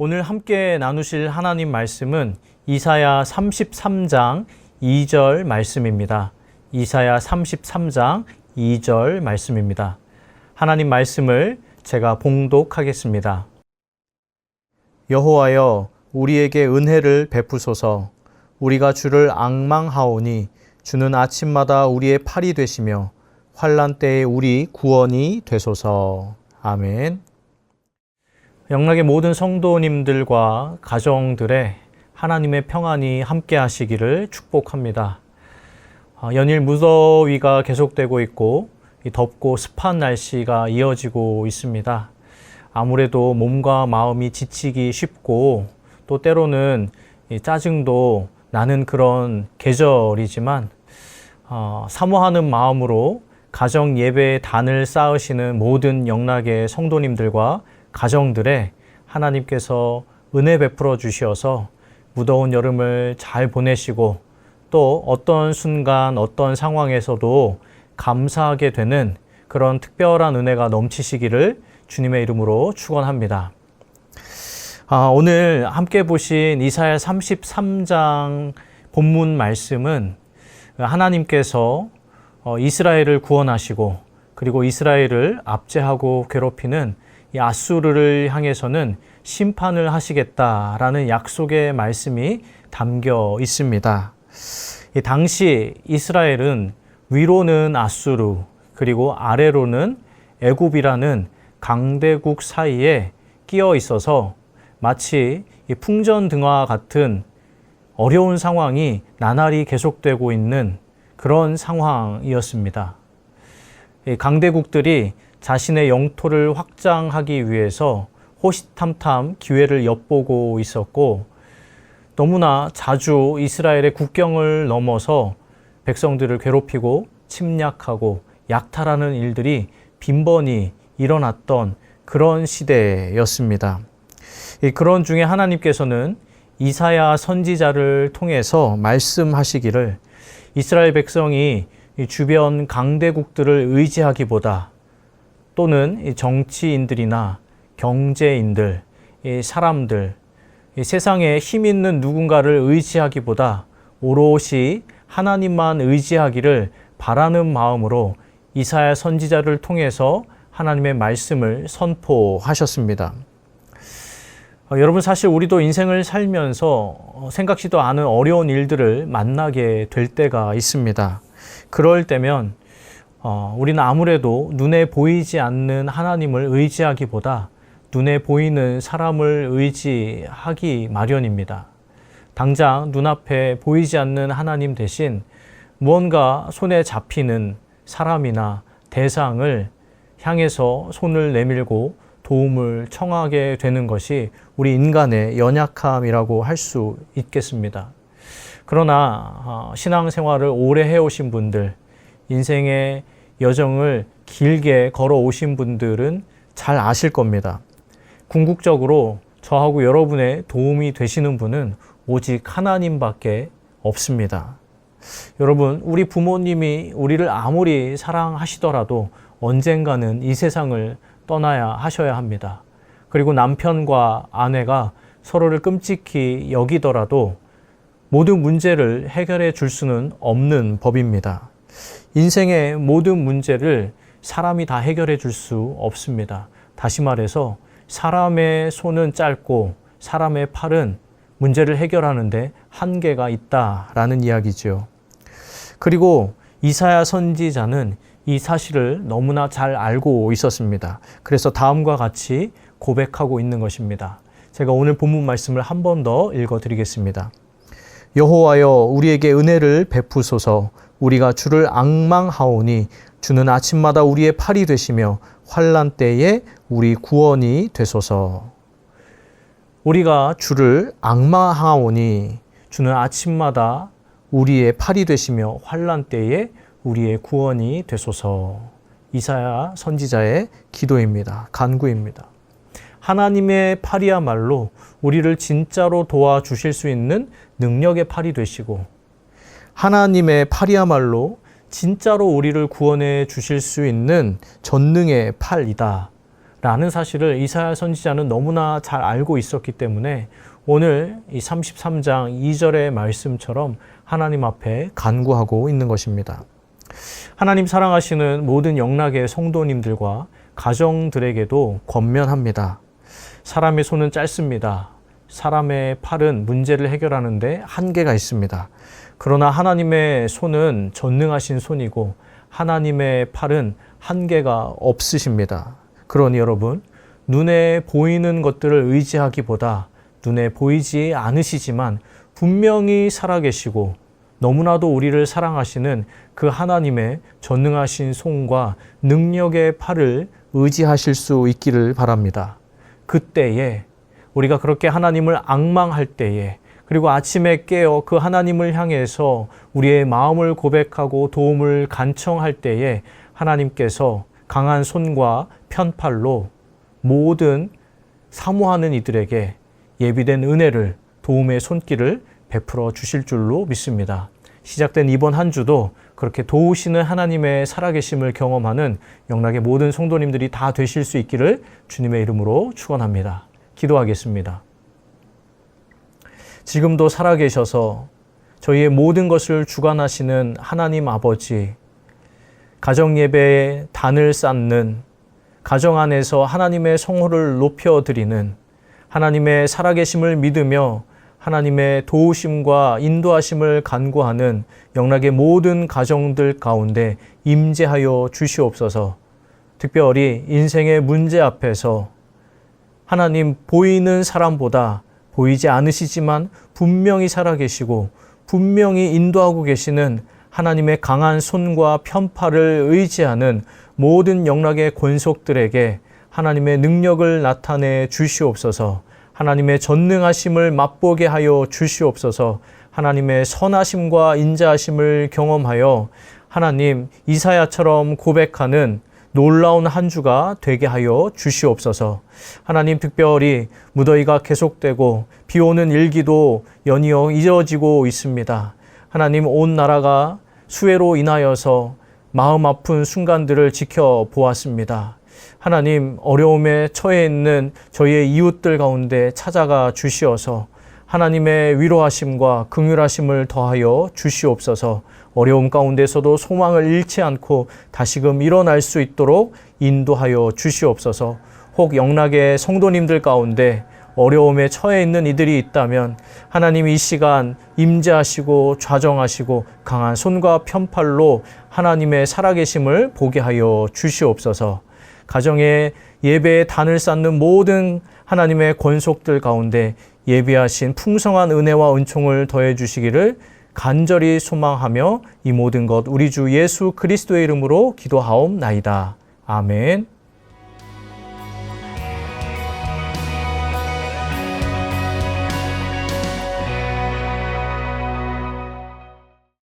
오늘 함께 나누실 하나님 말씀은 이사야 33장 2절 말씀입니다. 이사야 33장 2절 말씀입니다. 하나님 말씀을 제가 봉독하겠습니다. 여호와여, 우리에게 은혜를 베푸소서. 우리가 주를 앙망하오니 주는 아침마다 우리의 팔이 되시며 환난 때에 우리 구원이 되소서. 아멘. 영락의 모든 성도님들과 가정들의 하나님의 평안이 함께 하시기를 축복합니다. 연일 무더위가 계속되고 있고 덥고 습한 날씨가 이어지고 있습니다. 아무래도 몸과 마음이 지치기 쉽고 또 때로는 짜증도 나는 그런 계절이지만 사모하는 마음으로 가정 예배의 단을 쌓으시는 모든 영락의 성도님들과 가정들에 하나님께서 은혜 베풀어 주셔서 무더운 여름을 잘 보내시고 또 어떤 순간 어떤 상황에서도 감사하게 되는 그런 특별한 은혜가 넘치시기를 주님의 이름으로 축원합니다. 오늘 함께 보신 이사야 33장 본문 말씀은 하나님께서 이스라엘을 구원하시고 그리고 이스라엘을 압제하고 괴롭히는 이 아수르를 향해서는 심판을 하시겠다라는 약속의 말씀이 담겨 있습니다. 당시 이스라엘은 위로는 아수르 그리고 아래로는 애굽이라는 강대국 사이에 끼어 있어서 마치 풍전등화 같은 어려운 상황이 나날이 계속되고 있는 그런 상황이었습니다. 강대국들이 자신의 영토를 확장하기 위해서 호시탐탐 기회를 엿보고 있었고 너무나 자주 이스라엘의 국경을 넘어서 백성들을 괴롭히고 침략하고 약탈하는 일들이 빈번히 일어났던 그런 시대였습니다. 그런 중에 하나님께서는 이사야 선지자를 통해서 말씀하시기를 이스라엘 백성이 주변 강대국들을 의지하기보다 또는 정치인들이나 경제인들, 사람들, 세상에 힘 있는 누군가를 의지하기보다 오롯이 하나님만 의지하기를 바라는 마음으로 이사야 선지자를 통해서 하나님의 말씀을 선포하셨습니다. 여러분, 사실 우리도 인생을 살면서 생각지도 않은 어려운 일들을 만나게 될 때가 있습니다. 그럴 때면 우리는 아무래도 눈에 보이지 않는 하나님을 의지하기보다 눈에 보이는 사람을 의지하기 마련입니다. 당장 눈앞에 보이지 않는 하나님 대신 무언가 손에 잡히는 사람이나 대상을 향해서 손을 내밀고 도움을 청하게 되는 것이 우리 인간의 연약함이라고 할 수 있겠습니다. 그러나 신앙생활을 오래 해오신 분들, 인생의 여정을 길게 걸어오신 분들은 잘 아실 겁니다. 궁극적으로 저하고 여러분의 도움이 되시는 분은 오직 하나님밖에 없습니다. 여러분, 우리 부모님이 우리를 아무리 사랑하시더라도 언젠가는 이 세상을 떠나야 하셔야 합니다. 그리고 남편과 아내가 서로를 끔찍히 여기더라도 모든 문제를 해결해 줄 수는 없는 법입니다. 인생의 모든 문제를 사람이 다 해결해 줄 수 없습니다. 다시 말해서 사람의 손은 짧고 사람의 팔은 문제를 해결하는데 한계가 있다라는 이야기죠. 그리고 이사야 선지자는 이 사실을 너무나 잘 알고 있었습니다. 그래서 다음과 같이 고백하고 있는 것입니다. 제가 오늘 본문 말씀을 한 번 더 읽어드리겠습니다. 여호와여, 우리에게 은혜를 베푸소서. 우리가 주를 앙망하오니 주는 아침마다 우리의 팔이 되시며 환난 때에 우리 구원이 되소서. 우리가 주를 앙망하오니 주는 아침마다 우리의 팔이 되시며 환난 때에 우리의 구원이 되소서. 이사야 선지자의 기도입니다. 간구입니다. 하나님의 팔이야말로 우리를 진짜로 도와주실 수 있는 능력의 팔이 되시고 하나님의 팔이야말로 진짜로 우리를 구원해 주실 수 있는 전능의 팔이다 라는 사실을 이사야 선지자는 너무나 잘 알고 있었기 때문에 오늘 이 33장 2절의 말씀처럼 하나님 앞에 간구하고 있는 것입니다. 하나님 사랑하시는 모든 영락의 성도님들과 가정들에게도 권면합니다. 사람의 손은 짧습니다. 사람의 팔은 문제를 해결하는데 한계가 있습니다. 그러나 하나님의 손은 전능하신 손이고 하나님의 팔은 한계가 없으십니다. 그러니 여러분, 눈에 보이는 것들을 의지하기보다 눈에 보이지 않으시지만 분명히 살아계시고 너무나도 우리를 사랑하시는 그 하나님의 전능하신 손과 능력의 팔을 의지하실 수 있기를 바랍니다. 그때에 우리가 그렇게 하나님을 앙망할 때에 그리고 아침에 깨어 그 하나님을 향해서 우리의 마음을 고백하고 도움을 간청할 때에 하나님께서 강한 손과 편팔로 모든 사모하는 이들에게 예비된 은혜를, 도움의 손길을 베풀어 주실 줄로 믿습니다. 시작된 이번 한 주도 그렇게 도우시는 하나님의 살아계심을 경험하는 영락의 모든 성도님들이 다 되실 수 있기를 주님의 이름으로 축원합니다. 기도하겠습니다. 지금도 살아계셔서 저희의 모든 것을 주관하시는 하나님 아버지, 가정예배에 단을 쌓는, 가정 안에서 하나님의 성호를 높여드리는, 하나님의 살아계심을 믿으며 하나님의 도우심과 인도하심을 간구하는 영락의 모든 가정들 가운데 임재하여 주시옵소서. 특별히 인생의 문제 앞에서 하나님 보이는 사람보다 보이지 않으시지만 분명히 살아계시고 분명히 인도하고 계시는 하나님의 강한 손과 편팔을 의지하는 모든 영락의 권속들에게 하나님의 능력을 나타내 주시옵소서. 하나님의 전능하심을 맛보게 하여 주시옵소서. 하나님의 선하심과 인자하심을 경험하여 하나님 이사야처럼 고백하는 놀라운 한 주가 되게 하여 주시옵소서. 하나님, 특별히 무더위가 계속되고 비 오는 일기도 연이어 이어지고 있습니다. 하나님, 온 나라가 수해로 인하여서 마음 아픈 순간들을 지켜보았습니다. 하나님, 어려움에 처해 있는 저희의 이웃들 가운데 찾아가 주시어서 하나님의 위로하심과 긍휼하심을 더하여 주시옵소서. 어려움 가운데서도 소망을 잃지 않고 다시금 일어날 수 있도록 인도하여 주시옵소서. 혹 영락의 성도님들 가운데 어려움에 처해 있는 이들이 있다면 하나님 이 시간 임재하시고 좌정하시고 강한 손과 편팔로 하나님의 살아계심을 보게 하여 주시옵소서. 가정에 예배에 단을 쌓는 모든 하나님의 권속들 가운데 예비하신 풍성한 은혜와 은총을 더해 주시기를 간절히 소망하며 이 모든 것 우리 주 예수 그리스도의 이름으로 기도하옵나이다. 아멘.